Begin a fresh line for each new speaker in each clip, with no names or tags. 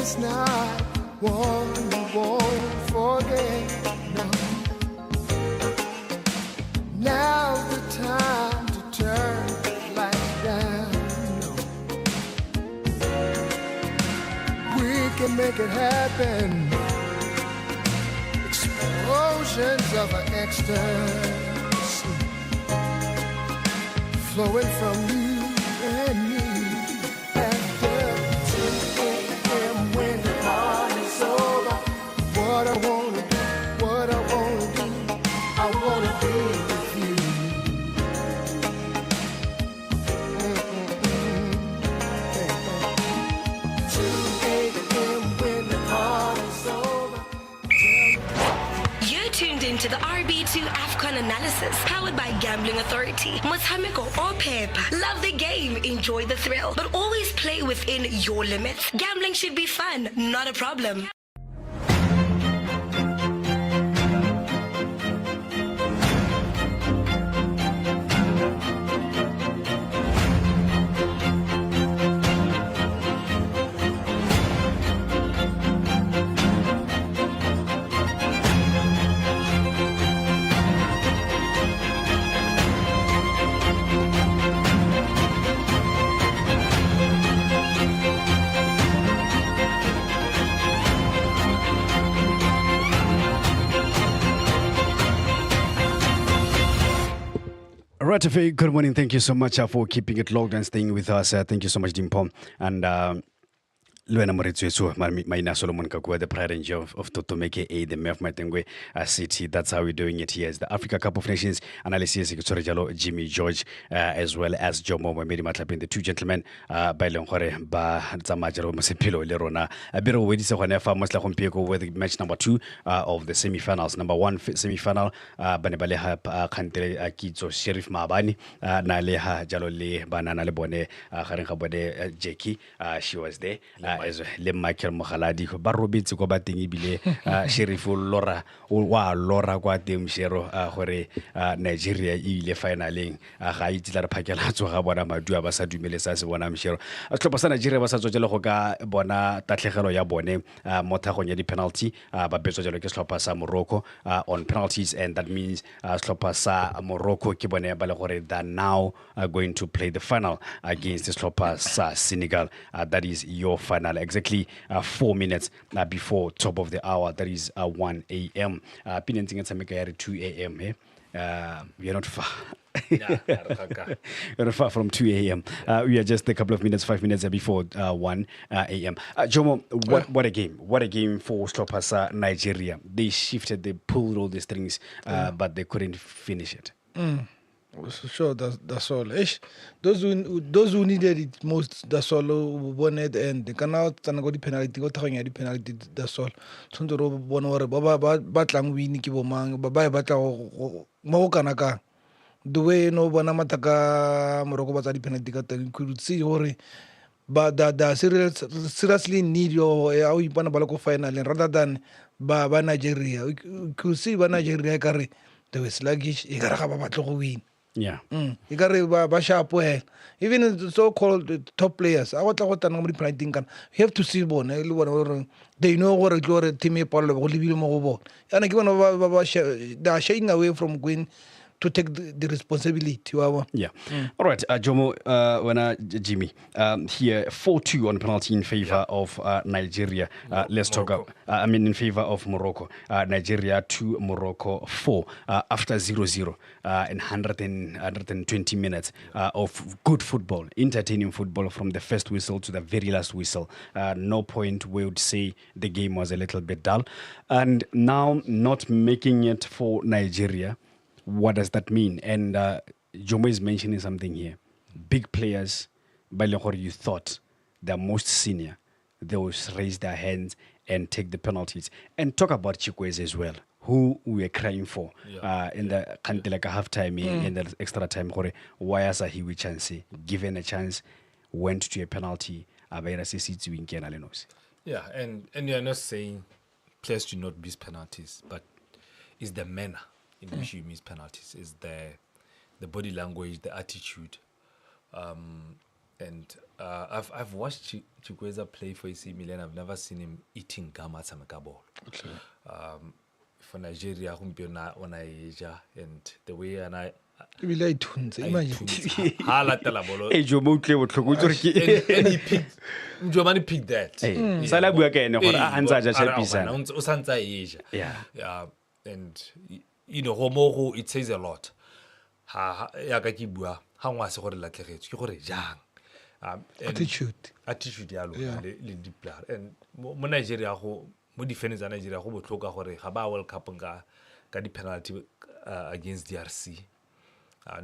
is not one you won't forget. No. Now's the time to turn the lights down. No. We can make it happen. Explosions of ecstasy flowing from you and me. After 10 a.m. when the party's over, what I wanna do, I wanna be with you. 2 a.m. when the party's over.
You're tuned into the RB2 AFCON analysis, powered by Gambling Authority. Motshameko or paper. Love the game, enjoy the thrill, but always play within your limits. Gambling should be fun, not a problem.
Right, good morning. Thank you so much for keeping it logged and staying with us. Thank you so much, Dimpom. And Luena Moritsuesu, Maina Solomon Kakua, the Pride and Joy of Totomeke A, the Mayor of Matengwe City. That's how we're doing it here. It's the Africa Cup of Nations analysis, Jalo, Jimmy George, as well as Jomo Medi Matlapin, the two gentlemen, Bailonhore, Ba Zamajaro Masipilo, Lerona, a bit of Wedisa Honefa, Masla Hompieko, with match number 2 of the semi-finals. Number 1 semi-final, Banebaleha Kantele Akizo Sheriff Mabani, Naleha Jalole, Banana Lebone, Harenkabode Jeki, she was there. As le Michael Mohaladi ba robetse go bateng ibile Sheriff Lora kwa teng shero gore Nigeria ile finaleng ga itse la re phakela tso ga bona madua ba sa dumele sa se bona mshero a tlhopha sa Nigeria ba sa tswela go ka bona tatlhegelo ya bone mo thagong ya di penalty ba betso jalo ke tlhopha sa Morocco on penalties, and that means tlhopha sa Morocco ke bone ba le gore they now are going to play the final against the tlhopha sa Senegal. That is your final exactly 4 minutes before top of the hour. That is 1 a.m. Pinenting at Samika 2 a.m. We're not far. We're not far from 2 a.m. We are just a couple of minutes, 5 minutes before 1 a.m. Jomo, what a game. What a game for Slopasa Nigeria. They shifted, they pulled all the strings, but they couldn't finish it.
Sure, that's all. Those who needed it most, that's all. Won at the end. They cannot go the penalty. Go the penalty. That's all. So the robo one or batlang we nikibo mang baba bata maokanaka. The way no banamataka Morocco was at the penalty. Could see hore. But that seriously need your how you balako final rather than ba Nigeria. You could see ba Nigeria carry. They were sluggish. You gotta have a battle win.
Yeah.
You got to sharp well. Even the so-called top players, I want to planting can. You have to see one. They know what a glory team Paul of Olivia Mobo. And again, they are shying away from going to take the responsibility.
Yeah. All right, Jomo, Jimmy, here 4-2 on penalty in favor of Nigeria. Let's talk about, in favor of Morocco. Nigeria 2, Morocco 4 after 0-0 in 120 minutes of good football, entertaining football from the first whistle to the very last whistle. No point we would say the game was a little bit dull. And now not making it for Nigeria. What does that mean? And Jomo is mentioning something here. Big players, by you thought they're most senior, they will raise their hands and take the penalties. And talk about Chikwueze as well, who we are crying for in the halftime, in the extra time. Why is he with chance? Given a chance, went to a penalty.
Yeah, and you're not saying players do not miss penalties, but it's the manner in which you miss penalties, is the body language, the attitude, and And I've watched Chukwueze play for AC Milan. I've never seen him eating gum at some ball. For Nigeria, when and the way and I
ebile a ithunse imagine
ha latela bolo
e jo mo utlwe botlhoko o itse gore
and he picked Njomani picked that.
sala bua ka ene gore a ntse ja chapisana
O santsa Asia.
Yeah.
And you know go it says a lot. Ha ya ka ke bua ha ngwa se gore latlhegetse ke gore jang. And attitude ya lona le di player. And mo Nigeria go mo defenders ya Nigeria go botlhoka gore ga ba World Cup ka di penalty against DRC.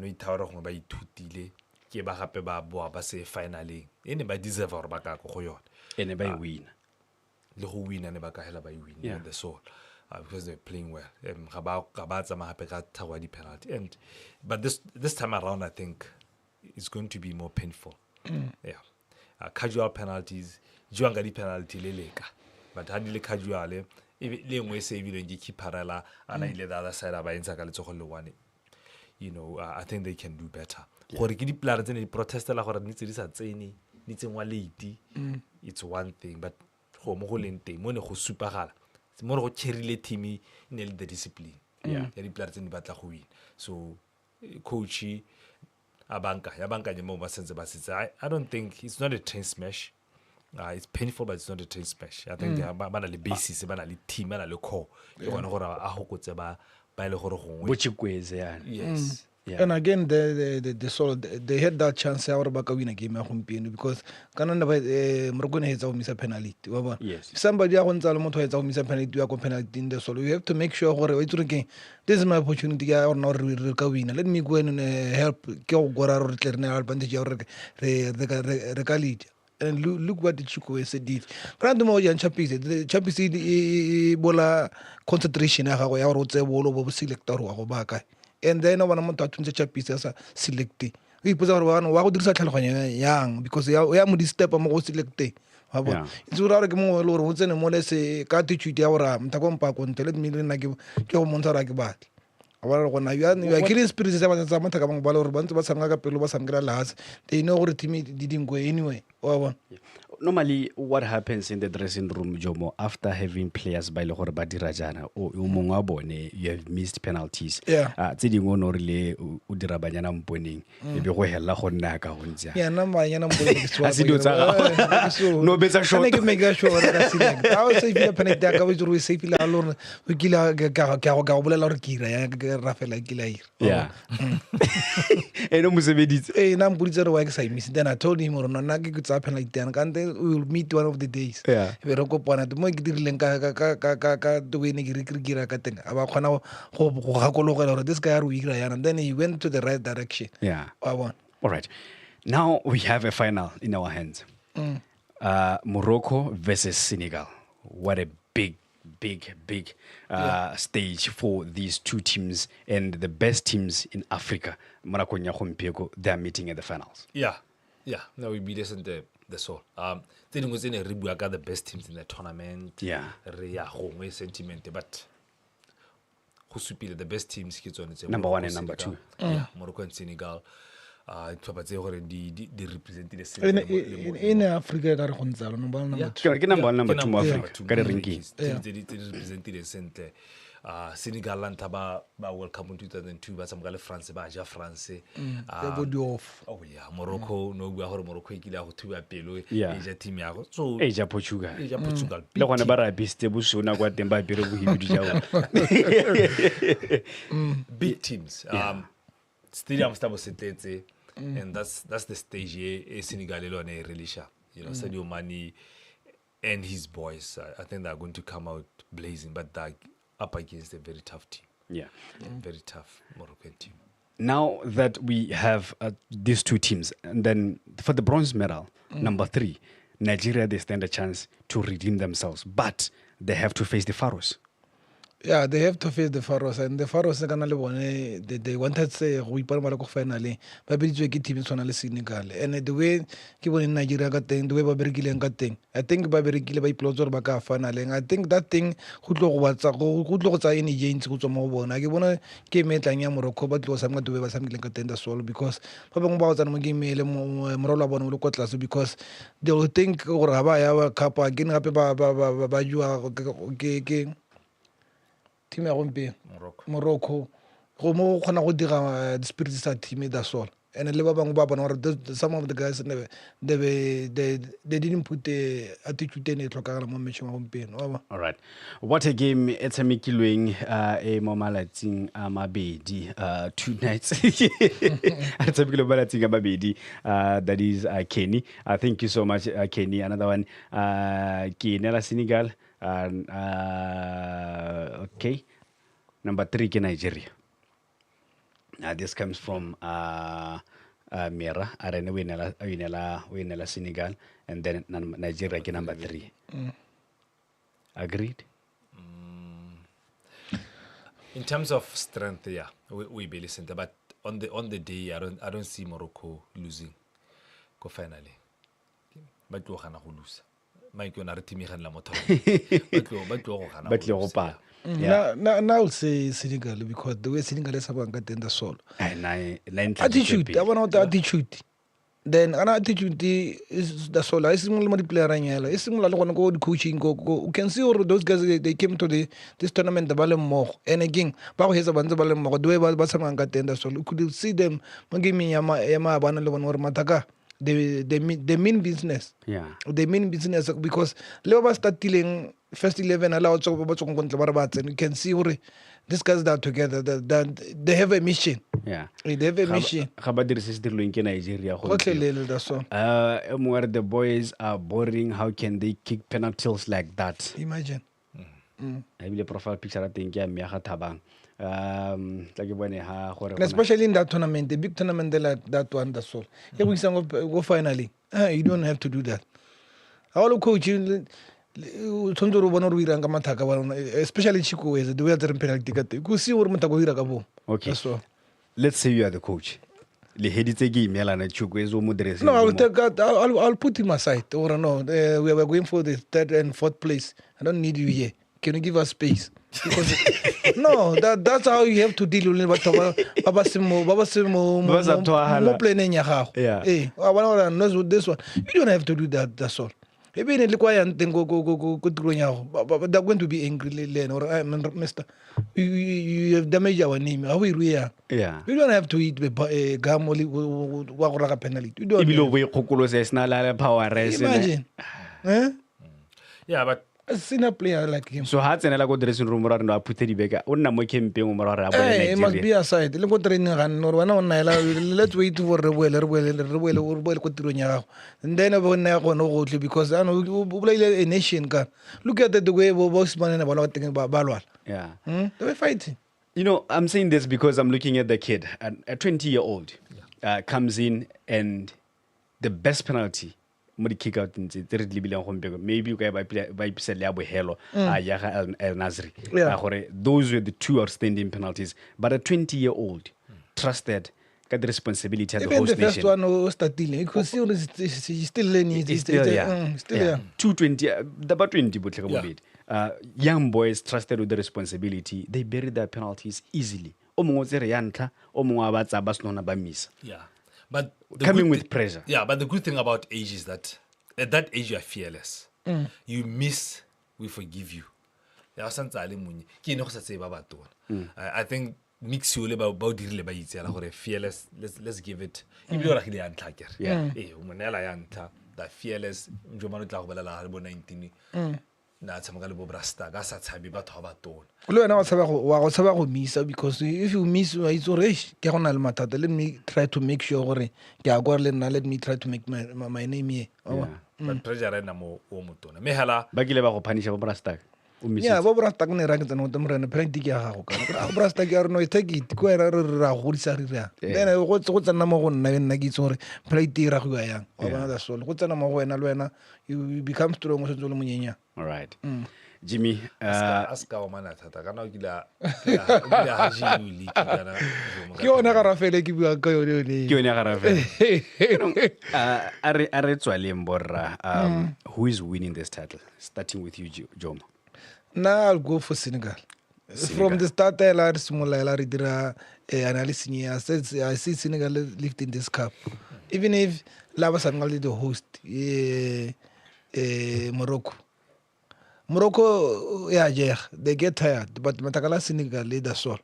No itawara go ba ithutile ke ba gape ba boa ba se finaleng ene ba deserve gore ba ka go yona
ene ba win
le go wina ne ba ka hela ba win in the soul because they're playing well ga ba tsama gape ka thawa di penalty and but this time around I think it's going to be more painful. Casual penalties juanga di penalty le leka but ha di le casual le ngwe se ebile ke keeperala ana ile the other side ba intsa ka letsogo le one. You know, I think they can do better. Gore ke di player tse ne di protestela gore di sa tsene di tsengwa late. It's one thing but go mo go leng teng mo ne go supagala mo re go cherile team ne le the discipline ya di player tse di batla go win. So coach ya banka mo ba sentse ba sitse I don't think it's not a train smash. It's painful but it's not a train smash. I think they ba na le basis ba na le team ba na le core ke bona gore a hokotse ba ile gore gongwe
Bochikweze yana
yes.
And again, they had that chance ya ba ka win a game ya gompieno because kana na Morocco ne hetsa go misa penalty wa bona.
Yes.
If somebody ya go ntsa le motho hetsa go misa penalty ya go penalty in the solo, you have to make sure gore it's okay. This is my opportunity ya or no re ka win. Let me go and help ke go gora re tle re ne advantage ya re ka lead. And look what the Chukwueze did. Grand mo ya Champions, the Champions bola concentration ya go ya go tse bolo bo selector wa go baka. And then one mo tatun Champions sa select. We put our one wa go dirisa tlhaloganya yang because ya mo di step mo go select. Wa bona. It's rare ke mo lo re tsene mo le se ka attitude ya ora mta go mpa ko ntele me le na ke go montsha ra ke batla. Abara go na ya killing spirit se ba tsa mata ka bang ba lo re ba ntse ba sanga ka pelo ba sangela las. They know gore team didn't go anyway.
Normally, what happens in the dressing room, Jomo, after having players by Lahore Badirajana or Umongabone, you have missed penalties. Tiding on or le Udirabanyana Mponing, maybe we have Lahonaka Hunza.
Yeah, number
no better shot.
I can make a show. I was saying, I was always safe alone. We kill a Gabula or Kira, Rafael Gilair.
Yeah. And almost a bit.
Hey, Nambuza wax I missed. Then I told him, or Nagi could happen like that. We will meet one of the days.
Yeah.
We rock up on it. Mo ikdirlenka do we gira katen. Aba khona go hakologa this guy we and then he went to the right direction.
Yeah.
All
right. Now we have a final in our hands. Morocco versus Senegal. What a big stage for these two teams and the best teams in Africa. Morocco and they are meeting at the finals.
Yeah. No, we beat us in the soul. Then was in a review. I got the best teams in the tournament.
Yeah.
Home sentiment, but the best teams
number 1 and number 2.
Yeah, Morocco and Senegal. They represented the
in Africa that Gonzalo number 2.
Number 2 Africa.
They represented the center. Senegal and Taba World Cup in 2002, but some France, France.
Off.
Oh yeah, Morocco, no, we are Morocco, to a pelo, Asia team. So
Asia Portugal.
The
one about a bistebus, now what them by
big teams. Stadium Stabo and that's the stage here. Senegal alone really sharp. You know, Sadio Mane and his boys. I think they're going to come out blazing, but they're up against a very tough team.
Yeah.
Very tough Moroccan team.
Now that we have these two teams, and then for the bronze medal, number 3, Nigeria, they stand a chance to redeem themselves, but they have to face the Pharaohs.
Yeah, they have to face the Pharaohs, and the Pharaohs kana le bone they wanted say go ipana ko finally ba biditswe ke team tsona le Senegal, and the way ke bone Nigeria ka teng, the way ba berekileng ka teng, I think ba berekile ba iplotsa gore ba ka finaleng. I think that thing go tlo go batsa go tlo go tsa any gains go tswa mo go bona. Ke bona ke metlang ya Morocco ba tlo sa mga the way ba samileng ka teng da solo, because ba bangwe ba go tsana mo game le morolo wa bona o le kwa tlase, because they will think gore ga ba ya cup again gape ba jua ke team ya gompieno Morocco go mo kgona go dira spirit sa team that's all. And le ba bangwe ba bona gore some of the guys they didn't put the attitude in e tlhokagala mo matcheng wa gompieno.
All right. What a game e tshamekilweng e mo malatsing a mabedi 2 nights. A tshamekilwe mo malatsing a mabedi, that is Kenny. Thank you so much Kenny. Another one ke nela Senegal. Okay. Number 3 ke Nigeria. This comes from Mira. Arena winela Senegal, and then Nigeria ke number 3. Agreed?
In terms of strength, yeah, we barely center, but on the day, I don't see Morocco losing. Go finally, but you gonna lose. Mike, you're not team la motor.
But you're pa.
Now I'll say Senegal, because the way Senegal is about getting the soul. Attitude, I want the attitude. Then an attitude is the soul. I see more player anyela. I see more like go coaching go. You can see all those guys they came to this tournament the ball more. And again, Pau has a band of ball more. Do ever Basama got the soul. You could see them. Magimi Yama Banalo or Mataka. They mean business.
Yeah.
They mean business because Leova start tilling first 11 allowed so and you can see these guys that together that they have a mission.
Yeah.
They have a mission.
Khabadir sister in Nigeria.
That's all.
The boys are boring. How can they kick penalties like that?
Imagine.
I will profile picture I think tabang.
And especially in that tournament, the big tournament like that one, that's all. Here we go finally. You don't have to do that. All the coaching, especially Chico is the way that penalty got. You could see what Matago.
Okay.
That's all.
Let's say you are the coach.
No, I'll put him aside. Or no, we were going for the 3rd and 4th place. I don't need you here. Can you give us space? Because no, that's how you have to deal with it. Mo playing
yeah.
Hey, I want to know this one. You don't have to do that. That's all. Maybe in the quiet thing go but they're going to be angry or Mister. You have damaged our name. How we react?
Yeah.
You don't have to eat the gamoli walk penalty. You don't. Imagine.
Yeah, but
I've seen a player like him.
So hats and I go dressing room around a put bega.
Hey, it must be aside. Look what training and or one let's wait for the well. And then I will never know because I know play a nation car. Look at the way Bosman and about thinking about Balwal.
Yeah.
They were fighting.
You know, I'm saying this because I'm looking at the kid, a 20-year-old comes in, and the best penalty kick out maybe you guys by hello El Nasri. Those were the 2 outstanding penalties. But a 20-year-old trusted, got the responsibility as the host nation.
Even the first one was starting. You could see he's still learning.
He's still there. 220, about 20, but young boys trusted with the responsibility. They bury their penalties easily.
Yeah. But
coming with pressure.
Yeah, but the good thing about age is that at that age you are fearless. You miss, we forgive you. I think mix you about fearless. Let's give it. Yeah. That fearless. Because
if you miss it's already let me try to make sure let me try to make my name here.
But pressure right now mehala
bagile ba go punisha ba brasta
yeah ba brasta ke ne ra ke tsena go temrena practice ya gago ka brasta ke re no take it ko era re ra go risa rira then go tsena mo go nna ke itse gore plate ra go yang wa bona da solo go tsena mo go wena le wena you become strong o sentse le monyenya.
All right. Jimmy,
ask our man at Hatagana Haji
ke yona ga rafele ke bua ka yone
ke yone ya garafe. A re tswaleng borra, who is winning this title? Starting with you, Jom.
Now I'll go for Senegal. From the start, I did analysis. I see Senegal lifting this cup. Even if Lava Senegal did the host, Morocco. Morocco, yeah, they get tired, but Matakala Senegal lead us all.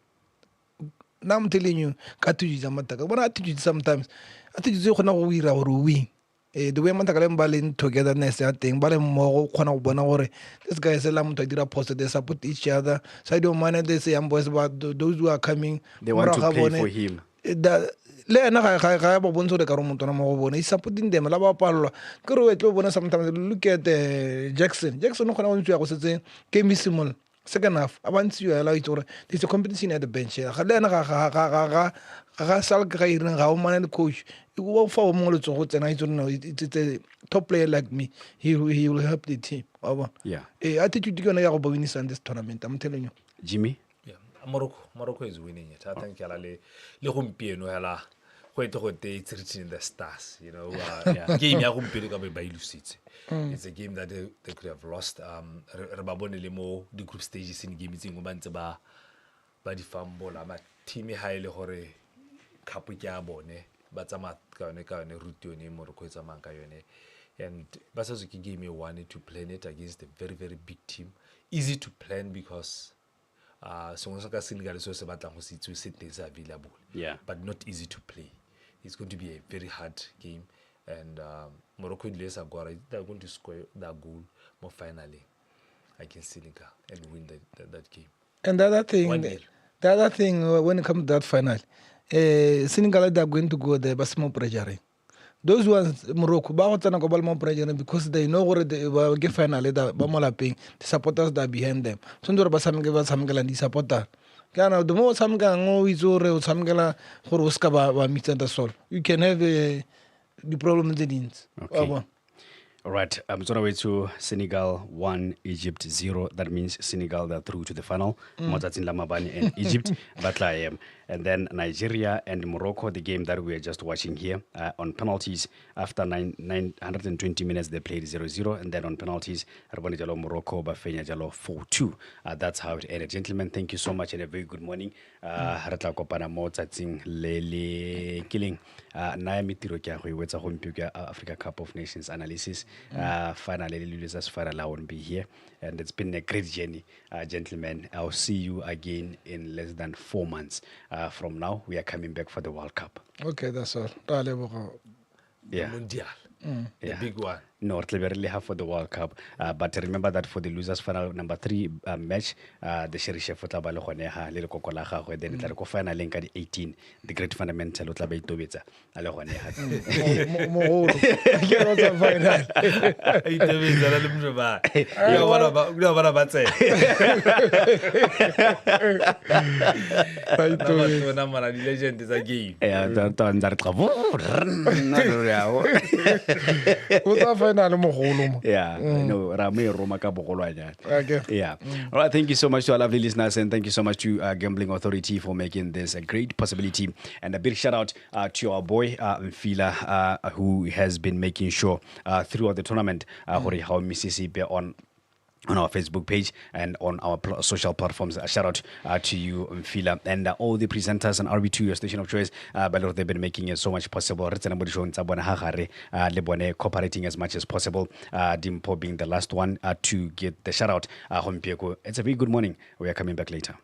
Now I'm telling you, Katuji Zamataka. When I teach you sometimes, I teach you or win. The way Matakala balling togetherness, I think, Balim more Kwana this guy is a lamb to did post, they support each other. So I don't mind they say, I'm boys about those who are coming.
They want to play for him.
Le na ga ba bontsho de ka romonto na mo bona is supporting them la ba palwa ke re tlo bona sometimes look at Jackson no khona o ntse ya go setse game simple second half abantsi yo la itore there's a competition at the bench ga le na ga sal ga ireng ga o mana coach o fa o mo le tso go tsena itse no it's a top player like me he will help the team
Yeah.
Attitude ke yona ya go ba winisa this tournament I'm telling you.
Jimmy?
Yeah, Morocco is winning it. I think le gompieno hela go it's written in the stars, you know. Game ya gompieno ka ba ilusitse. It's a game that they could have lost. Re ba bone le mo the group stages in game tseng ba ntse ba di fumble ama team ha ile gore cup ke ya bone ba tsama ka yone route yone Morocco e tsamang ka yone. And Basazuki game you wanted to plan it against a very, very big team. Easy to plan because Senegal is also available.
Yeah.
But not easy to play. It's going to be a very hard game. And Morocco they're going to score that goal more finally against Senegal and win that game.
And the other thing, when it comes to that final, Senegal are going to go there, but small pressure. Those ones, Morocco, because they know what they will get finally that the supporters that are behind them. So there are some the supporter. The more some gang is or some gala for Oscar meet the soul. You can have the problem with the dins.
Okay. All right, I'm on our way to Senegal 1, Egypt 0. That means Senegal, they're through to the final. Motatin Lamabani and Egypt, Batla. And then Nigeria and Morocco, the game that we are just watching here, on penalties. After 920 minutes, they played 0-0. And then on penalties, Rabani Jalo Morocco, Bafenya Jalo 4-2. That's how it ended. Gentlemen, thank you so much and a very good morning. Haratla Kopana Motatin Lele Killing. Naomi Tirokia, who was a home Africa Cup of Nations analysis. Finally, Lulusa's final won't be here. And it's been a great journey, gentlemen. I'll see you again in less than 4 months. From now, we are coming back for the World Cup.
Okay, that's all.
Yeah.
Mundial. The big one.
No, we really have for the World Cup. But remember that for the losers final number 3 match, the Sherisha Futaba Lohoneha, Little Kokolaha, then the final link at 18, the great fundamental Utlabe Tobita, Alohoneha.
What about say? Legend is a game.
Yeah, don't that yeah, no, Rame Roma
Okay.
Yeah. All right, thank you so much to our lovely listeners, and thank you so much to Gambling Authority for making this a great possibility. And a big shout out to our boy Mfila, who has been making sure throughout the tournament, how Mississippi on our Facebook page and on our social platforms. A shout out to you, Mfila, and all the presenters on RB2, your station of choice. They've been making it so much possible. Cooperating as much as possible. Dimpo being the last one to get the shout out. It's a very good morning. We are coming back later.